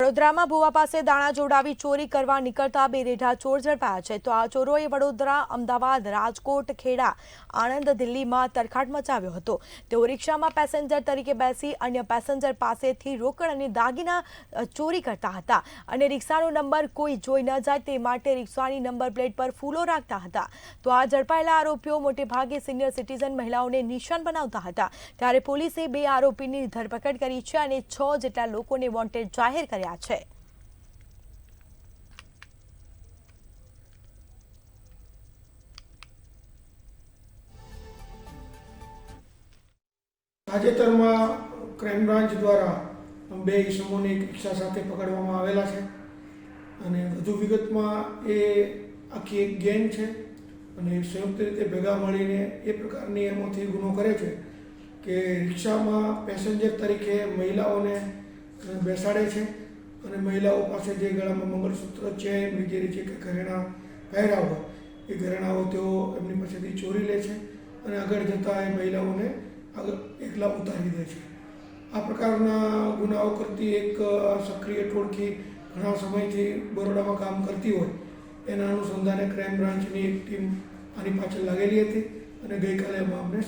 વડોદરામાં ભુવા પાસે દાણા જોડાવી ચોરી કરવા નીકળતા બે રેઢા ચોર ઝડપાયા છે. તો આ ચોરોએ વડોદરા, અમદાવાદ, રાજકોટ, ખેડા, આણંદ, દિલ્હીમાં તરખાટ મચાવ્યો હતો. તેઓ રિક્ષામાં પેસેન્જર તરીકે બેસી અન્ય પેસેન્જર પાસેથી રોકડ અને દાગીના ચોરી કરતા હતા અને રિક્ષાનો નંબર કોઈ જોઈ ન જાય તે માટે રિક્ષાની નંબર પ્લેટ પર ફૂલો રાખતા હતા. તો આ ઝડપાયેલા આરોપીઓ મોટેભાગે સિનિયર સિટીઝન મહિલાઓને નિશાન બનાવતા હતા. ત્યારે પોલીસે બે આરોપીની ધરપકડ કરી છે અને 6 જેટલા લોકોને વોન્ટેડ જાહેર કર્યા છે. તાજેતરમાં ક્રાઇમ બ્રાન્ચ દ્વારા બે ઇસમોને એક રિક્ષા સાથે પકડવામાં આવેલા છે અને વધુ વિગતમાં એ આખી એક ગેંગ છે અને સંયુક્ત રીતે ભેગા મળીને એ પ્રકારની એમાંથી ગુનો કરે છે કે રિક્ષામાં પેસેન્જર તરીકે મહિલાઓને બેસાડે છે અને મહિલાઓ પાસે જે ગળામાં મંગળસૂત્ર, ચેન વગેરે જે કે ઘરેણાં પહેર્યા હોય એ ઘરેણાઓ તેઓ એમની પાસેથી ચોરી લે છે અને આગળ જતાં એ મહિલાઓને આગળ એકલા ઉતારી દે છે. આ પ્રકારના ગુનાઓ કરતી એક સક્રિય ટોળકી ઘણા સમયથી બરોડામાં કામ કરતી હોય એના અનુસંધાને ક્રાઇમ બ્રાન્ચની એક ટીમ આની પાછળ લાગેલી હતી અને ગઈકાલે એમાં અમને